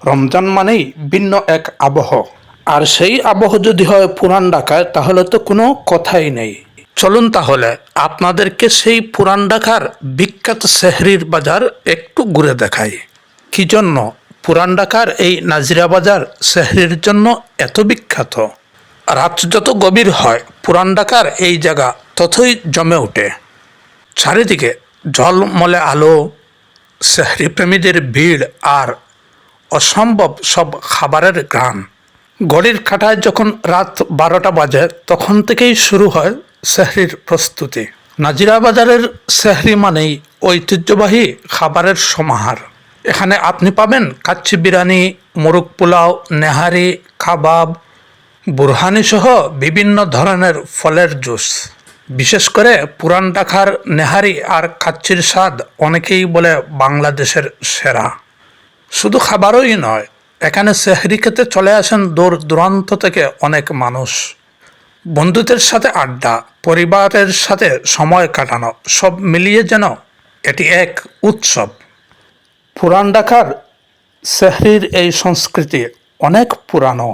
রমজান মানেই ভিন্ন এক আবহ, আর সেই আবহ যদি হয় পুরান ঢাকায় তাহলে তো কোনো কথাই নেই। চলুন তাহলে আপনাদেরকে সেই পুরান ঢাকার বিখ্যাত সেহরির বাজার একটু ঘুরে দেখাই। কি জন্য পুরান ঢাকার এই নাজিরা বাজার সেহরির জন্য এত বিখ্যাত? রাত যত গভীর হয় পুরান ঢাকার এই জায়গা ততই জমে ওঠে। চারিদিকে ঝলমলে আলো, সেহরি প্রেমীদের ভিড় আর অসম্ভব সব খাবারের ঘ্রাণ। ঘড়ির কাঁটায় যখন রাত 12টা বাজে তখন থেকেই শুরু হয় সেহরির প্রস্তুতি। নাজিরা বাজারের সেহরি মানেই ঐতিহ্যবাহী খাবারের সমাহার। এখানে আপনি পাবেন কাচ্চি বিরিয়ানি, মোরগ পোলাও, নেহারি, কাবাব, বুরহানি সহ বিভিন্ন ধরনের ফলের জুস। বিশেষ করে পুরান ঢাকার নেহারি আর কাচ্চির স্বাদ অনেকেই বলে বাংলাদেশের সেরা। শুধু খাবারই নয়, এখানে সেহরি খেতে চলে আসেন দূর দূরান্ত থেকে অনেক মানুষ। বন্ধুদের সাথে আড্ডা, পরিবারের সাথে সময় কাটানো, সব মিলিয়ে যেন এটি এক উৎসব। পুরান ঢাকার সেহরির এই সংস্কৃতি অনেক পুরানো।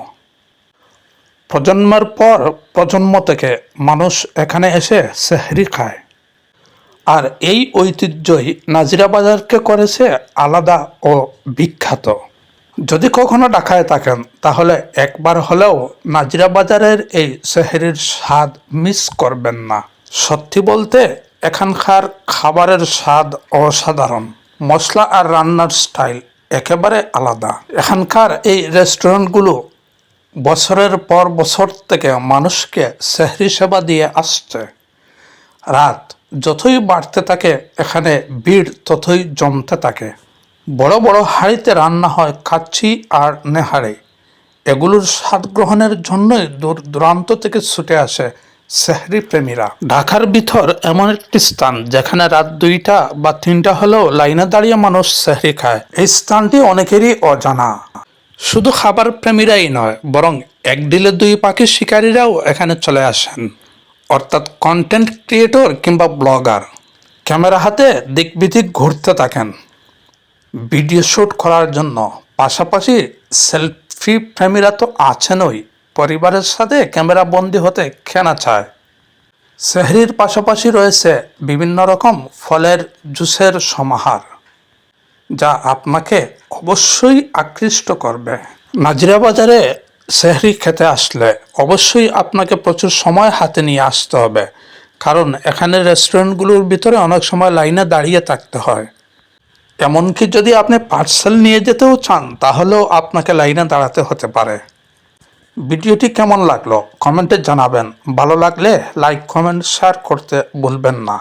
প্রজন্মের পর প্রজন্ম থেকে মানুষ এখানে এসে সেহরি খায়, আর এই ঐতিহ্যই নাজিরা বাজারকে করেছে আলাদা ও বিখ্যাত। যদি কখনো ঢাকায় থাকেন তাহলে একবার হলেও নাজিরা বাজারের এই সেহরির স্বাদ মিস করবেন না। সত্যি বলতে এখানকার খাবারের স্বাদ অসাধারণ। মশলা আর রান্নার স্টাইল একেবারে আলাদা। এখানকার এই রেস্টুরেন্টগুলো বছরের পর বছর থেকে মানুষকে সেহরি সেবা দিয়ে আসছে। রাত যতই বাড়তে থাকে এখানে ভিড় ততই জমতে থাকে। বড় বড় হাঁড়িতে রান্না হয় কাচ্চি আর নেহারি। এগুলোর স্বাদ গ্রহণের জন্যই দূর দূরান্ত থেকে ছুটে আসে সেহরি প্রেমীরা। ঢাকার ভিতর এমন একটি স্থান যেখানে রাত 2টা বা 3টা হলেও লাইনে দাঁড়িয়ে মানুষ সেহরি খায়। এই স্থানটি অনেকেরই অজানা। শুধু খাবার প্রেমীরাই নয়, বরং এক ডিলে 2 পাখি শিকারীরাও এখানে চলে আসেন, অর্থাৎ কন্টেন্ট ক্রিয়েটর কিংবা ব্লগার। ক্যামেরা হাতে দিক বিদিক ঘুরতে থাকেন ভিডিও শ্যুট করার জন্য। পাশাপাশি সেলফি প্রেমীরা তো আছেনই, পরিবারের সাথে ক্যামেরা বন্দি হতে কেনা চায়। সেহরির পাশাপাশি রয়েছে বিভিন্ন রকম ফলের জুসের সমাহার, যা আপনাকে অবশ্যই আকৃষ্ট করবে। নাজিরা বাজারে সেহরি খেতে আসলে অবশ্যই আপনাকে প্রচুর সময় হাতে নিয়ে আসতে হবে, কারণ এখানে রেস্টুরেন্টগুলোর ভিতরে অনেক সময় লাইনে দাঁড়িয়ে থাকতে হয়। এমনকি যদি আপনি পার্সেল নিয়ে যেতেও চান তাহলেও আপনাকে লাইনে দাঁড়াতে হতে পারে। ভিডিওটি কেমন লাগলো কমেন্টে জানাবেন। ভালো লাগলে লাইক, কমেন্ট, শেয়ার করতে ভুলবেন না।